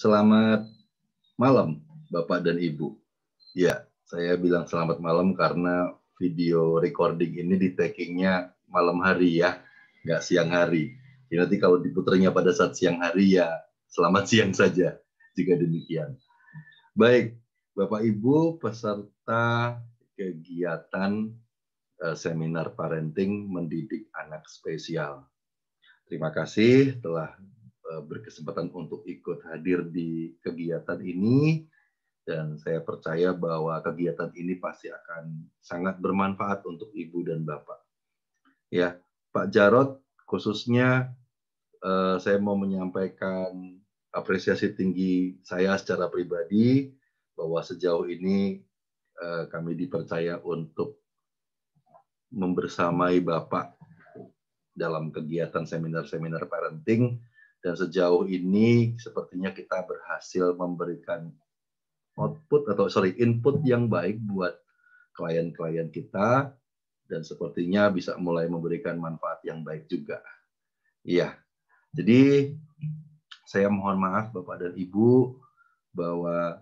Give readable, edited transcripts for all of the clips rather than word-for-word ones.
Selamat malam, Bapak dan Ibu. Ya, saya bilang selamat malam karena video recording ini di-tagging-nya malam hari ya, nggak siang hari. Jadi nanti kalau diputarnya pada saat siang hari ya selamat siang saja, jika demikian. Baik, Bapak Ibu peserta kegiatan seminar parenting mendidik anak spesial. Terima kasih telah berkesempatan untuk ikut hadir di kegiatan ini, dan saya percaya bahwa kegiatan ini pasti akan sangat bermanfaat untuk Ibu dan Bapak. Ya, Pak Jarod, khususnya saya mau menyampaikan apresiasi tinggi saya secara pribadi bahwa sejauh ini kami dipercaya untuk membersamai Bapak dalam kegiatan seminar-seminar parenting, dan sejauh ini sepertinya kita berhasil memberikan input yang baik buat klien-klien kita, dan sepertinya bisa mulai memberikan manfaat yang baik juga. Iya, jadi saya mohon maaf Bapak dan Ibu bahwa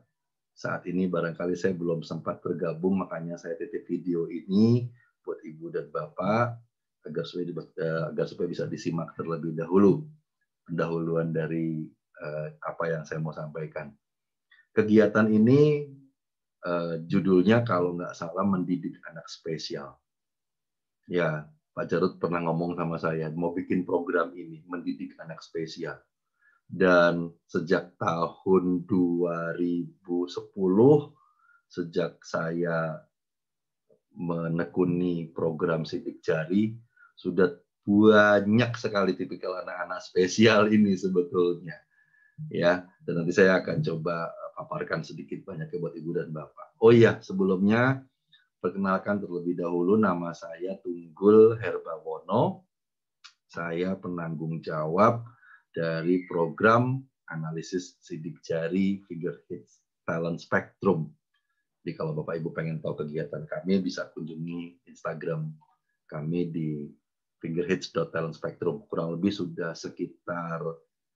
saat ini barangkali saya belum sempat bergabung, makanya saya titip video ini buat Ibu dan Bapak agar supaya bisa disimak terlebih dahulu pendahuluan dari apa yang saya mau sampaikan. Kegiatan ini judulnya kalau nggak salah mendidik anak spesial. Ya, Pak Jarod pernah ngomong sama saya mau bikin program ini mendidik anak spesial. Dan sejak tahun 2010, sejak saya menekuni program sidik jari, sudah banyak sekali tipikal anak-anak spesial ini sebetulnya. Ya, dan nanti saya akan coba paparkan sedikit banyaknya buat Ibu dan Bapak. Oh iya, sebelumnya perkenalkan terlebih dahulu, nama saya Tunggul Herbawono. Saya penanggung jawab dari program analisis sidik jari Fingerhits Talent Spectrum. Jadi kalau Bapak Ibu pengen tahu kegiatan kami, bisa kunjungi Instagram kami di fingerhits.talentspectrum. Kurang lebih sudah sekitar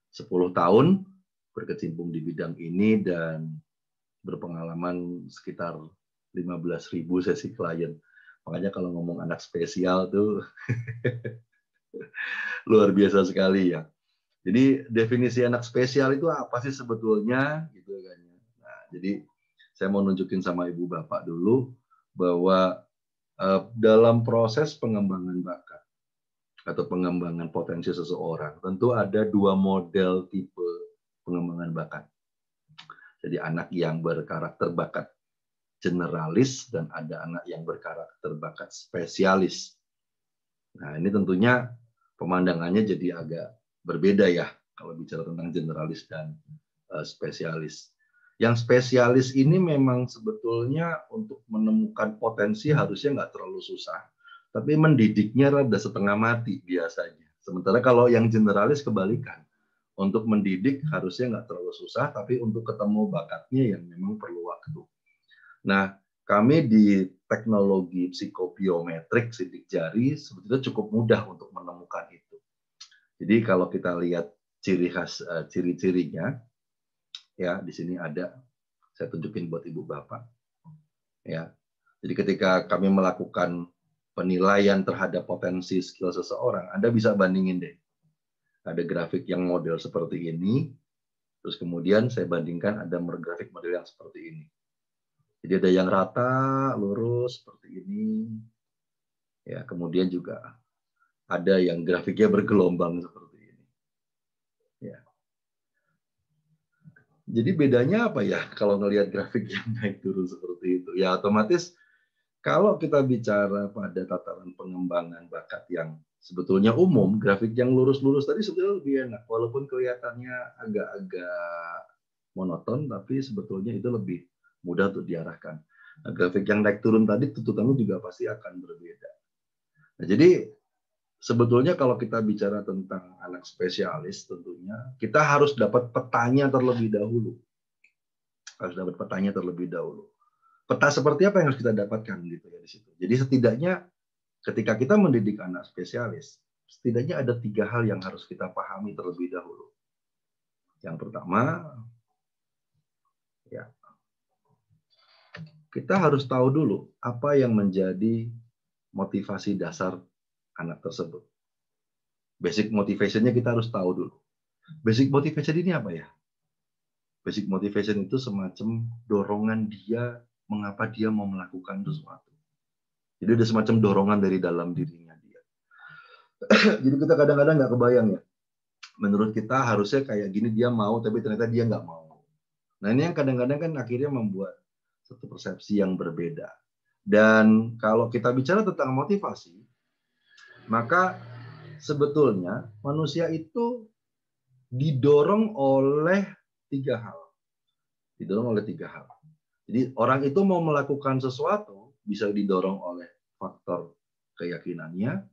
10 tahun berkecimpung di bidang ini dan berpengalaman sekitar 15.000 sesi klien. Makanya kalau ngomong anak spesial tuh luar biasa sekali ya. Jadi definisi anak spesial itu apa sih sebetulnya gitu kan. Nah, jadi saya mau nunjukin sama Ibu Bapak dulu bahwa dalam proses pengembangan bakat atau pengembangan potensi seseorang, tentu ada dua model tipe pengembangan bakat. Jadi anak yang berkarakter bakat generalis dan ada anak yang berkarakter bakat spesialis. Nah, ini tentunya pemandangannya jadi agak berbeda ya kalau bicara tentang generalis dan spesialis. Yang spesialis ini memang sebetulnya untuk menemukan potensi harusnya nggak terlalu susah, tapi mendidiknya rada setengah mati biasanya. Sementara kalau yang generalis kebalikan, untuk mendidik harusnya nggak terlalu susah, tapi untuk ketemu bakatnya yang memang perlu waktu. Nah, kami di teknologi psikobiometrik sidik jari sebetulnya cukup mudah untuk menemukan itu. Jadi kalau kita lihat ciri khas ciri-cirinya, ya di sini ada, saya tunjukin buat Ibu Bapak. Ya, jadi ketika kami melakukan penilaian terhadap potensi skill seseorang, Anda bisa bandingin deh. Ada grafik yang model seperti ini, terus kemudian saya bandingkan ada grafik model yang seperti ini. Jadi ada yang rata, lurus seperti ini. Ya, kemudian juga ada yang grafiknya bergelombang seperti ini. Ya. Jadi bedanya apa ya kalau ngelihat grafik yang naik turun seperti itu? Ya otomatis kalau kita bicara pada tataran pengembangan bakat yang sebetulnya umum, grafik yang lurus-lurus tadi sebetulnya lebih enak. Walaupun kelihatannya agak-agak monoton, tapi sebetulnya itu lebih mudah untuk diarahkan. Nah, grafik yang naik turun tadi tuntutannya juga pasti akan berbeda. Nah, jadi sebetulnya kalau kita bicara tentang anak spesialis, tentunya kita harus dapat petanya terlebih dahulu. Harus dapat petanya terlebih dahulu. Peta seperti apa yang harus kita dapatkan gitu ya di situ. Jadi setidaknya ketika kita mendidik anak spesialis, setidaknya ada 3 hal yang harus kita pahami terlebih dahulu. Yang pertama, Ya, kita harus tahu dulu apa yang menjadi motivasi dasar anak tersebut. Basic motivation-nya kita harus tahu dulu. Basic motivation ini apa ya? Basic motivation itu semacam dorongan dia, mengapa dia mau melakukan sesuatu. Jadi ada semacam dorongan dari dalam dirinya dia. Jadi kita kadang-kadang nggak kebayang ya. Menurut kita harusnya kayak gini dia mau, tapi ternyata dia nggak mau. Nah ini yang kadang-kadang kan akhirnya membuat satu persepsi yang berbeda. Dan kalau kita bicara tentang motivasi, maka sebetulnya manusia itu didorong oleh 3 hal. Didorong oleh 3 hal. Jadi orang itu mau melakukan sesuatu bisa didorong oleh faktor keyakinannya,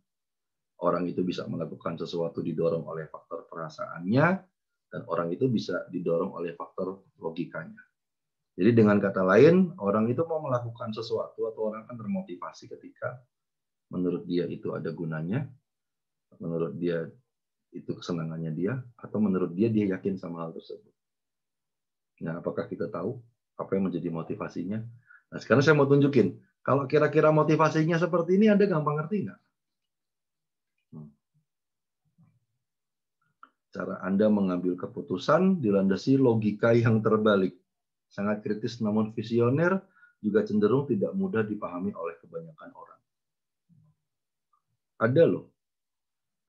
orang itu bisa melakukan sesuatu didorong oleh faktor perasaannya, dan orang itu bisa didorong oleh faktor logikanya. Jadi dengan kata lain, orang itu mau melakukan sesuatu atau orang akan termotivasi ketika menurut dia itu ada gunanya, menurut dia itu kesenangannya dia, atau menurut dia yakin sama hal tersebut. Nah, apakah kita tahu apa yang menjadi motivasinya? Nah, sekarang saya mau tunjukin. Kalau kira-kira motivasinya seperti ini, Anda gampang ngerti nggak? Cara Anda mengambil keputusan dilandasi logika yang terbalik. Sangat kritis namun visioner, juga cenderung tidak mudah dipahami oleh kebanyakan orang. Ada loh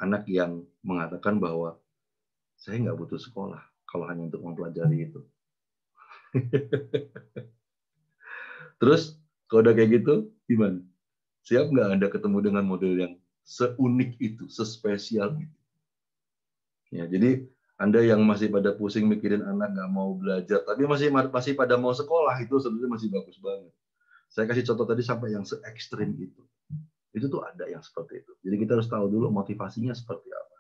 anak yang mengatakan bahwa saya nggak butuh sekolah kalau hanya untuk mempelajari itu. Terus kalau udah kayak gitu, gimana? Siap nggak Anda ketemu dengan model yang seunik itu, sespesial itu? Ya, jadi Anda yang masih pada pusing mikirin anak nggak mau belajar, tapi masih pada mau sekolah, itu sebenarnya masih bagus banget. Saya kasih contoh tadi sampai yang se-ekstrim itu. Itu tuh ada yang seperti itu. Jadi kita harus tahu dulu motivasinya seperti apa.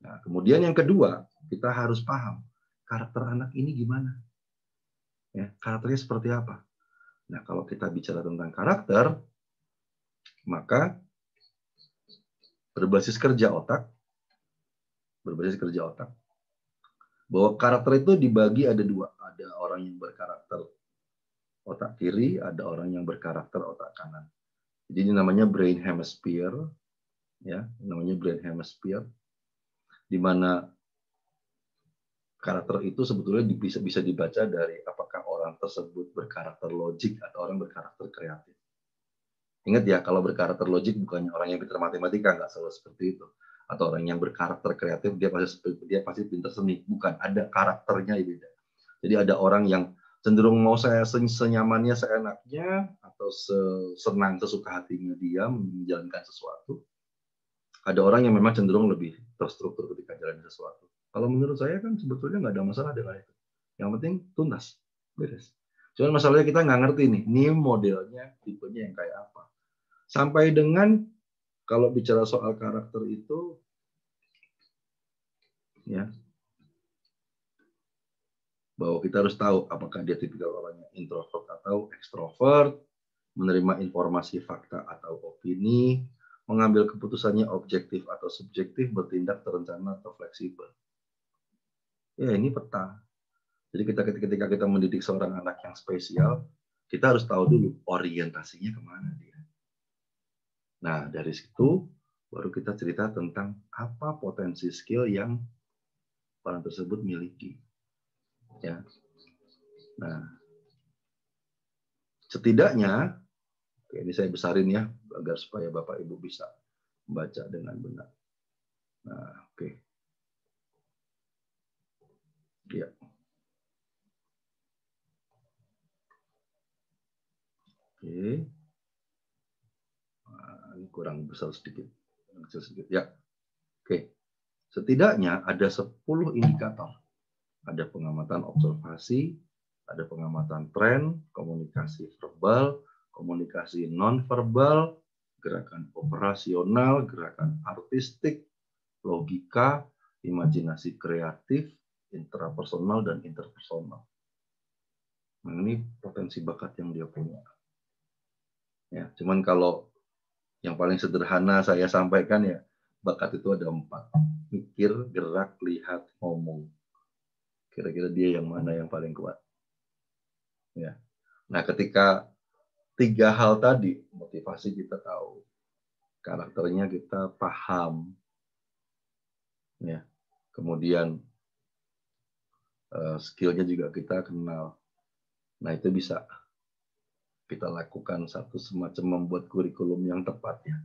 Nah, kemudian yang kedua, kita harus paham karakter anak ini gimana. Ya, karakternya seperti apa. Nah, kalau kita bicara tentang karakter, maka berbasis kerja otak, bahwa karakter itu dibagi ada 2. Ada orang yang berkarakter otak kiri, ada orang yang berkarakter otak kanan. Jadi ini namanya brain hemisphere, ya, namanya brain hemisphere, di mana karakter itu sebetulnya bisa dibaca dari apakah orang tersebut berkarakter logik atau orang berkarakter kreatif. Ingat ya, kalau berkarakter logik bukannya orang yang pintar matematika, nggak selalu seperti itu. Atau orang yang berkarakter kreatif dia pasti pintar seni, bukan, ada karakternya beda. Jadi ada orang yang cenderung mau saya senyamannya, seenaknya, atau senang sesuka hatinya dia menjalankan sesuatu. Ada orang yang memang cenderung lebih terstruktur ketika jalan sesuatu. Kalau menurut saya kan sebetulnya nggak ada masalah dengan itu. Yang penting tuntas, beres. Cuman masalahnya kita nggak ngerti nih, ini modelnya, tipenya yang kayak apa. Sampai dengan kalau bicara soal karakter itu, ya, bahwa kita harus tahu apakah dia tipikal orangnya introvert atau ekstrovert, menerima informasi fakta atau opini, mengambil keputusannya objektif atau subjektif, bertindak terencana atau fleksibel. Ya, ini peta. Jadi ketika kita mendidik seorang anak yang spesial, kita harus tahu dulu orientasinya kemana dia. Nah, dari situ baru kita cerita tentang apa potensi skill yang orang tersebut miliki. Ya. Nah, setidaknya, ini saya besarin ya, agar supaya Bapak Ibu bisa membaca dengan benar. Nah, oke. Ya. Oke. Nah, ini kurang besar sedikit. Ya. Oke. Setidaknya ada 10 indikator. Ada pengamatan observasi, ada pengamatan tren, komunikasi verbal, komunikasi non-verbal, gerakan operasional, gerakan artistik, logika, imajinasi kreatif, intrapersonal, dan interpersonal. Nah, ini potensi bakat yang dia punya. Ya, cuman kalau yang paling sederhana saya sampaikan ya, bakat itu ada 4. Mikir, gerak, lihat, ngomong. Kira-kira dia yang mana yang paling kuat? Ya. Nah, ketika 3 hal tadi, motivasi kita tahu, karakternya kita paham, ya. Kemudian skill-nya juga kita kenal. Nah, itu bisa kita lakukan satu semacam membuat kurikulum yang tepat ya.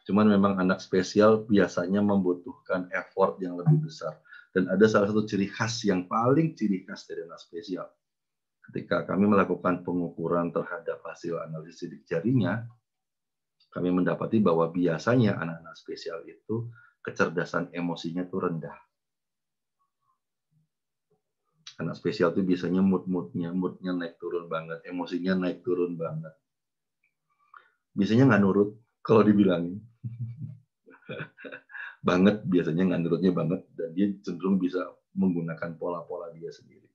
Cuman memang anak spesial biasanya membutuhkan effort yang lebih besar. Dan ada salah satu ciri khas yang paling ciri khas dari anak spesial. Ketika kami melakukan pengukuran terhadap hasil analisis sidik jarinya, kami mendapati bahwa biasanya anak-anak spesial itu kecerdasan emosinya itu rendah. Anak spesial itu biasanya moodnya naik turun banget, emosinya naik turun banget. Biasanya nggak nurut kalau dibilangin. Banget, biasanya nggak nurutnya banget, dan dia cenderung bisa menggunakan pola-pola dia sendiri.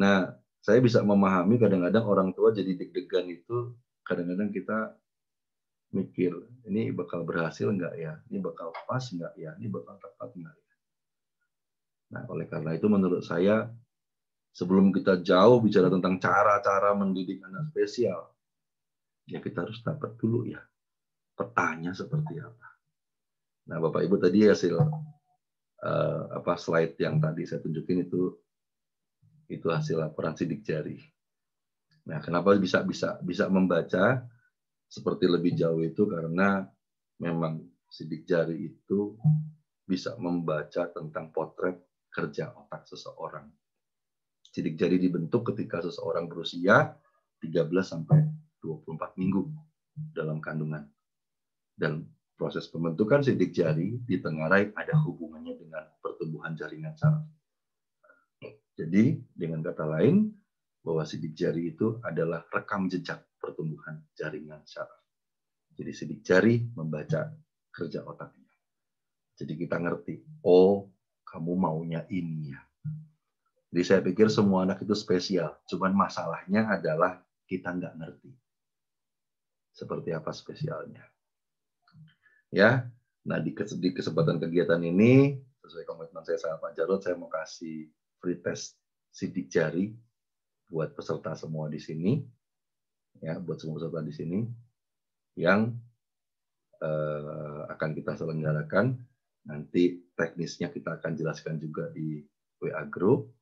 Nah, saya bisa memahami kadang-kadang orang tua jadi deg-degan itu, kadang-kadang kita mikir, ini bakal berhasil nggak ya? Ini bakal pas nggak ya? Ini bakal tepat nggak ya? Nah, oleh karena itu menurut saya, sebelum kita jauh bicara tentang cara-cara mendidik anak spesial, ya kita harus dapat dulu ya, petanya seperti apa. Nah, Bapak Ibu tadi hasil slide yang tadi saya tunjukin itu hasil laporan sidik jari. Nah, kenapa bisa membaca seperti lebih jauh itu karena memang sidik jari itu bisa membaca tentang potret kerja otak seseorang. Sidik jari dibentuk ketika seseorang berusia 13 sampai 24 minggu dalam kandungan. Dan proses pembentukan sidik jari ditengarai ada hubungannya dengan pertumbuhan jaringan saraf. Jadi, dengan kata lain, bahwa sidik jari itu adalah rekam jejak pertumbuhan jaringan saraf. Jadi sidik jari membaca kerja otaknya. Jadi kita ngerti, oh kamu maunya ini ya. Jadi saya pikir semua anak itu spesial, cuman masalahnya adalah kita nggak ngerti seperti apa spesialnya. Ya, nah di kesempatan kegiatan ini, sesuai komitmen saya sama Pak Jarod, saya mau kasih free test sidik jari buat peserta semua di sini, ya, buat semua peserta di sini yang akan kita selenggarakan. Nanti teknisnya kita akan jelaskan juga di WA Group.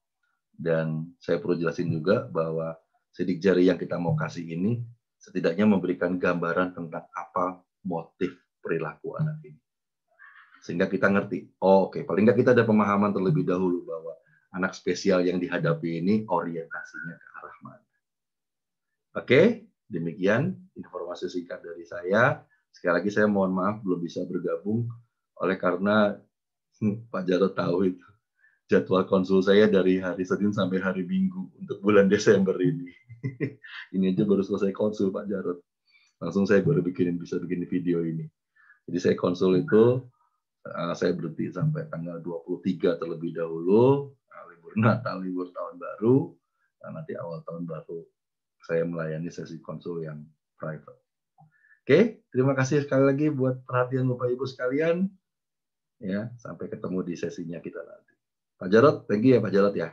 Dan saya perlu jelasin juga bahwa sidik jari yang kita mau kasih ini setidaknya memberikan gambaran tentang apa motif perilaku anak ini. Sehingga kita ngerti, oh oke, paling nggak kita ada pemahaman terlebih dahulu bahwa anak spesial yang dihadapi ini orientasinya ke arah mana. Oke, demikian informasi singkat dari saya. Sekali lagi saya mohon maaf belum bisa bergabung oleh karena Pak Jarod tahu itu jadwal konsul saya dari hari Senin sampai hari Minggu untuk bulan Desember ini. Ini aja baru selesai konsul Pak Jarod. Langsung saya baru bisa bikin video ini. Jadi saya konsul itu saya berhenti sampai tanggal 23 terlebih dahulu, libur Natal, libur tahun baru. Nanti awal tahun baru saya melayani sesi konsul yang private. Oke, terima kasih sekali lagi buat perhatian Bapak Ibu sekalian. Ya, sampai ketemu di sesinya kita nanti. Pak Jarod, thank you ya Pak Jarod ya.